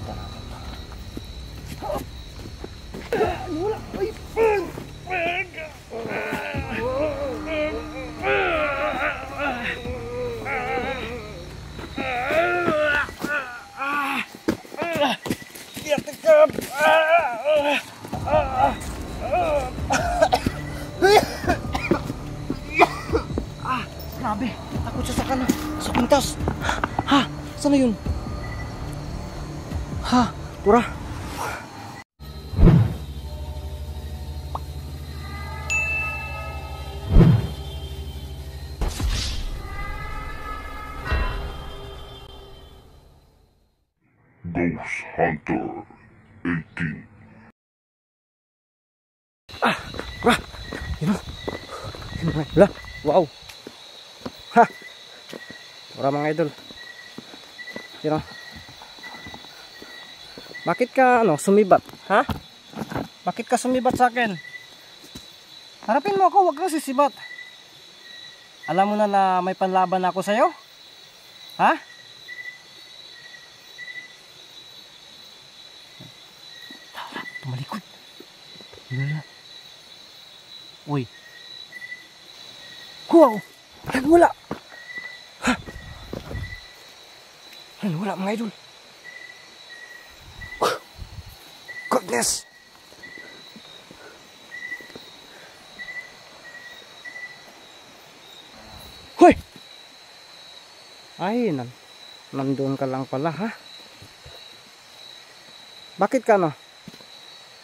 Wala. Ay, grabe, takot siya sa pintas. Ha, sana yun? Ha, pura. Ghost Hunter 18. Pura, yun o. Wala, wow. Ha, pura mga idol. Yun o. Bakit ka sumibat? Ha? Bakit ka sumibat sa akin? Harapin mo ako, wag kang sisibat. Alam mo na may panlaban ako sa'yo? Ha? Tumalikod. Wala. Uy. Wow! Wala! Ha? Wala mga idol. Goodness! Hoy! Ay, nandun ka lang pala, ha? Bakit ka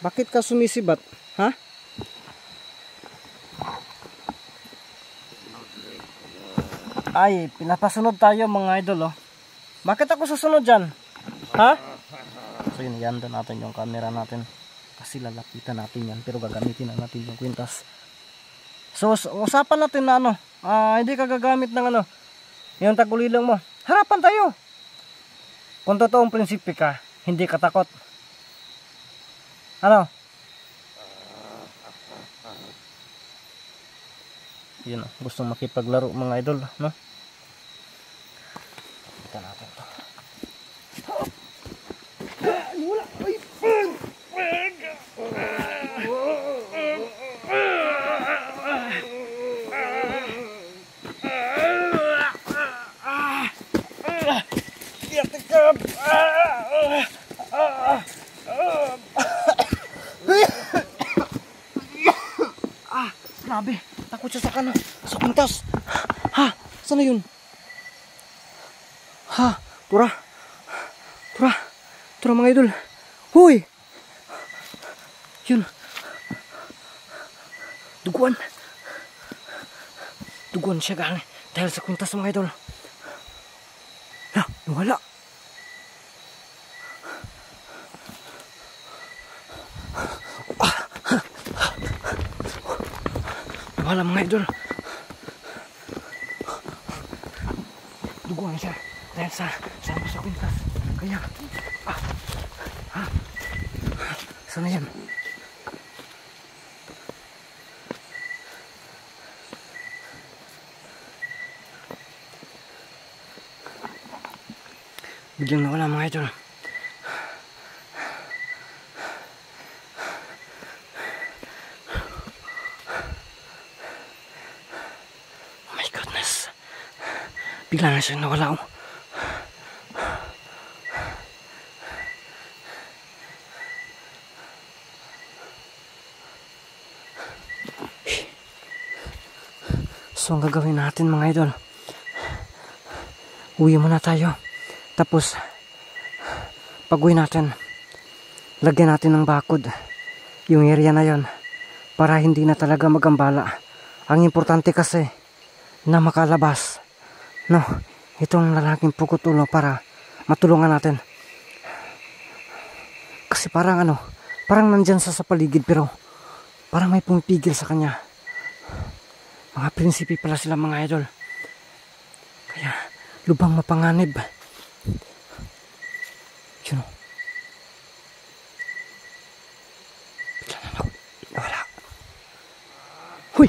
Bakit ka sumisibat, ha? Ay, pinapasunod tayo mga idol, oh. Bakit ako susunod dyan? Ha? So yun, ianda natin yung camera natin. Kasi lalapitan natin yan. Pero gagamitin na natin yung kwintas. So, usapan natin na hindi ka gagamit ng yung tagulilang mo. Harapan tayo. Kung totoong prinsipi ka, hindi ka takot. Ano? Yun, gusto makipaglaro mga idol, no? Ito natin to. Wala. Ay, grabe, takot siya sa pintas. Ha, sana yun? Ha, pura mga idol. Huy, yun, duguan siya galing dahil sa pintas mga idol. Ha, nawala. Wala mga idol. Duguan siya dahil sa pintas. Kaya sana yan? Biglang nawala mga idol. Bigla na siyang nawala. So ang gagawin natin mga idol, uwi muna tayo. Tapos pag uwi natin, lagyan natin ng bakod yung area na yon para hindi na talaga magambala. Ang importante kasi na makalabas itong lalaking pukot ulo para matulungan natin. Kasi parang nandyan sa paligid pero parang may pumipigil sa kanya. Mga prinsipi pala sila mga idol. Kaya lubang mapanganib. Yun o. Bigla na nawala. Huy!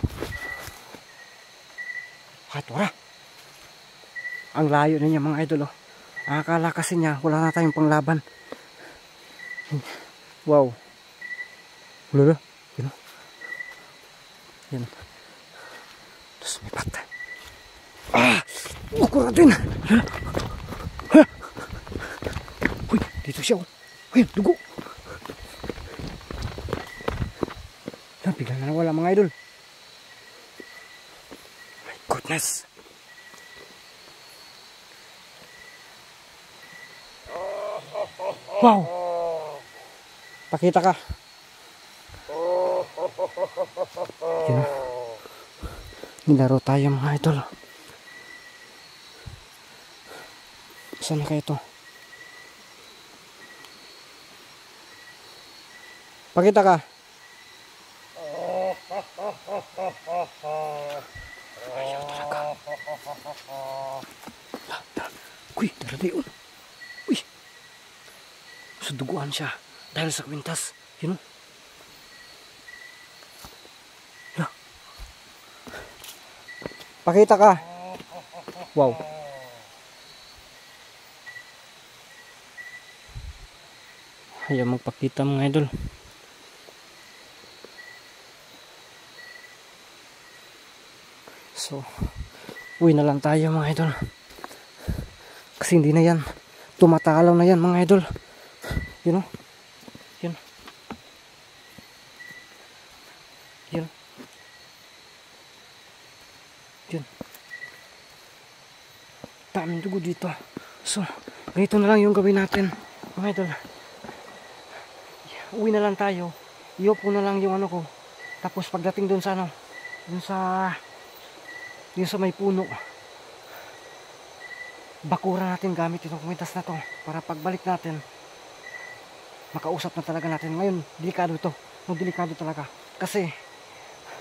Katora. Ang layo na niya mga idol. Akala kasi niya wala na tayong panglaban. Wow. Wala na. Yan. Yan. Tapos may patay. Ukur natin. Uy, dito siya. Uy, dugo. Bigla na nawala mga idol. My goodness. Wow. Pakita ka. Yun. Nilaro tayo mga idol. Saan na kayo ito? Pakita ka. Ayaw talaga. Uy, darati yun. Uy. Suduguan siya. Dahil sa kwintas. Yun. Pakita ka. Wow. Ayaw magpakita mga idol. So, uwi na lang tayo mga idol. Kasi hindi na yan. Tumatalaw na yan mga idol. You know? Yun. Yun. Yun. Daming dugo dito. So, ganito na lang yung gawin natin mga idol. Uwi na lang tayo. Iupo na lang yung ano ko. Tapos pagdating dun sa ano, dun sa may puno, bakura natin gamit itong kwintas na to para pagbalik natin makausap na talaga natin. Ngayon delikado ito, delikado talaga kasi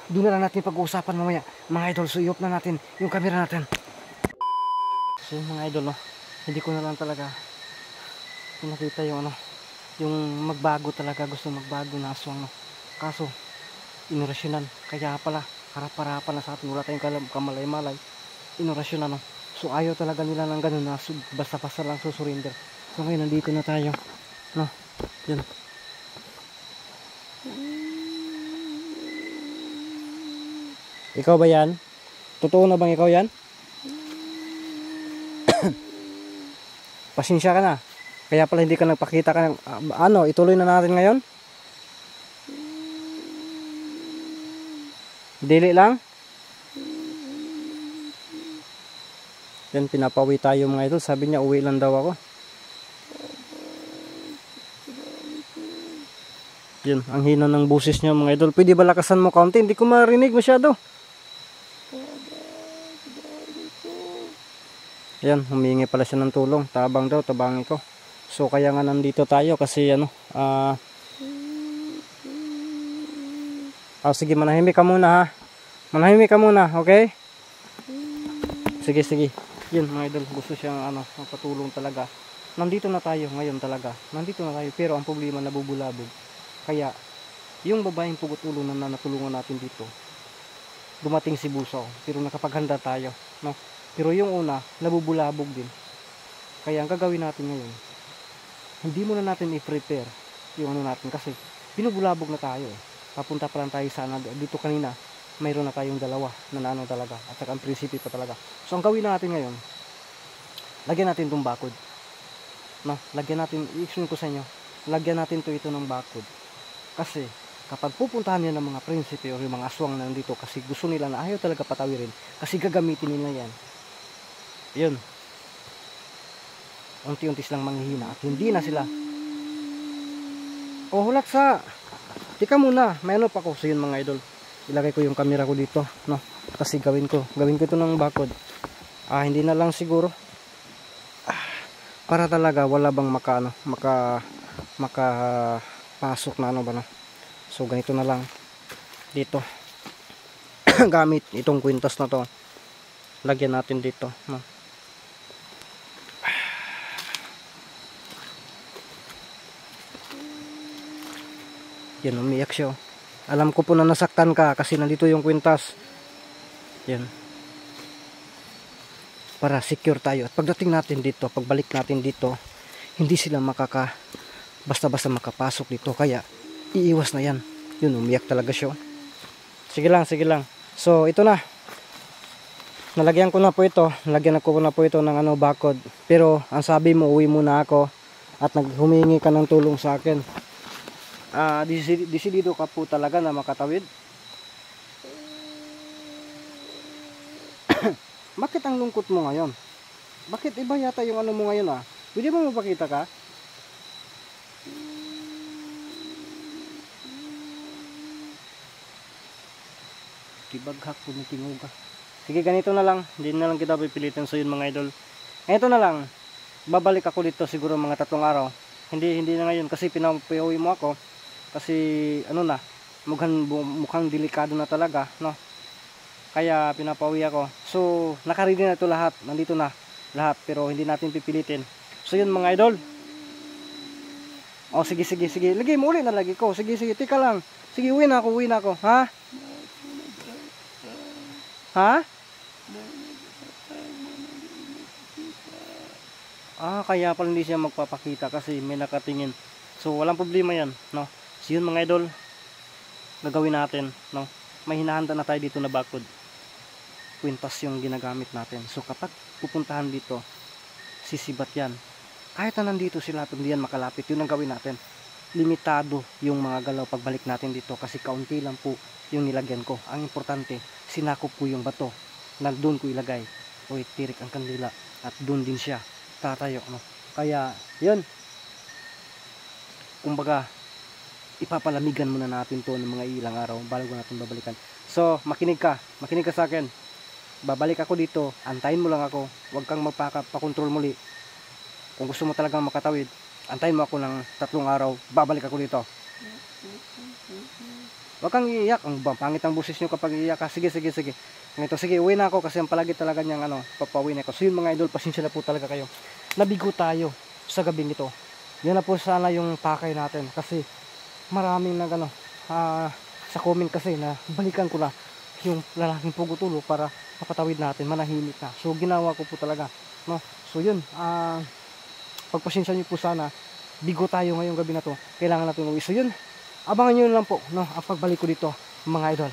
doon na lang natin pag-uusapan mamaya mga idol. So i-off na natin yung camera natin. So mga idol, no, hindi ko na lang talaga pinakita yung ano, yung magbago talaga, gusto magbago na aswang, no. Kaso inorasyonan, kaya pala harap-harapan na sa atin, wala tayong kamalay-malay, inorasyonan, no. So ayaw talaga nila ng ganun na basta-basta lang surrender. So ngayon nandito na tayo, no. Yan. Ikaw ba yan? Totoo na bang ikaw yan? Pasensya ka na. Kaya pala hindi ka nagpakita ka ng ano, ituloy na natin ngayon? Dili lang? Yan, pinapawi tayo mga idol. Sabi niya uwi lang daw ako. Yan, ang hina ng boses niya mga idol. Pwede ba lakasan mo kaunti? Hindi ko marinig masyado. Yan, humingi pala siya ng tulong. Tabang daw, tabangin ko. So kaya nga nandito tayo kasi ano, sige, manahimik ka muna ha. Manahimik ka muna, okay? Sige, sige. Yun mga idol, gusto siyang ano, magpatulong talaga. Nandito na tayo ngayon talaga. Nandito na tayo, pero ang problema nabubulabog. Kaya yung babaeng pugot ulo na natulungan natin dito, dumating si Buso, pero nakapaghanda tayo, no? Pero yung una, nabubulabog din. Kaya ang gagawin natin ngayon, hindi muna natin i-prepare yung ano natin kasi binubulabog na tayo. Papunta pa lang tayo sana dito kanina. Mayroon na tayong dalawa na ano talaga at saka ang prinsipi pa talaga. So ang gawin natin ngayon, lagyan natin itong bakod. No, lagyan natin, i-explain ko sa inyo. Lagyan natin ito ng bakod. Kasi kapag pupuntahan niya ng mga prinsipi o yung mga aswang na nandito kasi gusto nila na ayaw talaga patawirin kasi gagamitin nila yan. Yun. Unti-unti silang manghihina at hindi na sila. Oh, hulat sa. Tika muna, may ano pa ko. So yun mga idol, ilagay ko yung camera ko dito, no? Kasi gawin ko ito ng bakod. Hindi na lang siguro. Para talaga wala bang makapasok na ano ba, no? So ganito na lang dito. Gamit itong kwintas na to. Lagyan natin dito, no? Yan, umiyak siya. Alam ko po na nasaktan ka kasi nandito yung kwintas. Yan. Para secure tayo. At pagdating natin dito, pagbalik natin dito, hindi sila basta-basta makapasok dito. Kaya iiwas na yan. Yun, umiyak talaga siya. Sige lang, sige lang. So ito na, nalagyan ko na po ito, ng ano, bakod. Pero ang sabi mo, uwi muna ako at humingi ka ng tulong sa akin. Desidido ka po talaga na makatawid? Bakit ang lungkot mo ngayon? Bakit iba yata yung ano mo ngayon? Pwede mo mapakita ka? Kibaghak po ng tingog ka. Sige, ganito na lang. Hindi na lang kita pipilitin sa yun mga idol. Ito na lang. Babalik ako dito siguro mga 3 araw. Hindi na ngayon kasi pinapauwi mo ako. Kasi ano na, mukhang delikado na talaga, no? Kaya pinapauwi ako. So, nakaready na ito lahat. Nandito na lahat. Pero hindi natin pipilitin. So yun mga idol. Oh, sige. Lagay mo ulit na lagi ko. Sige, tika lang. Sige, uwi na ako. Ha? Ha? Kaya pala hindi siya magpapakita kasi may nakatingin. So walang problema yan, no? So yun mga idol, gagawin natin, no? May hinahanda na tayo dito na bakod. Kwintas yung ginagamit natin. So kapag pupuntahan dito, sisibat yan. Kahit na nandito sila, hindi yan makalapit. Yun ang gawin natin. Limitado yung mga galaw pagbalik natin dito kasi kaunti lang po yung nilagyan ko. Ang importante, sinakop po yung bato na doon ko ilagay. O tirik ang kandila at doon din siya tatayo, no? Kaya yun, kumbaga ipapalamigan muna natin to ng mga ilang araw bago natin babalikan. So makinig ka sa akin. Babalik ako dito, antayin mo lang ako, huwag kang magpakontrol muli. Kung gusto mo talagang makatawid, antayin mo ako ng 3 araw, babalik ako dito. Huwag kang iiyak, ang pangit ang boses nyo kapag iiyak ka. Sige. Ganito, sige, uwi na ako kasi ang palagi talaga niyang papauwi na ako. So yun mga idol, pasensya na po talaga kayo. Nabigo tayo sa gabing ito. Yan na po sana yung pakay natin kasi maraming sa comment kasi na balikan ko na yung lalaking pugutulo para mapatawid natin, manahimik na. So ginawa ko po talaga, no? So yun, pagpasensya niyo po sana, bigo tayo ngayong gabi na to. Kailangan natin uwi. So yun, abangan niyo lang po, no, ang pagbalik ko dito mga idol.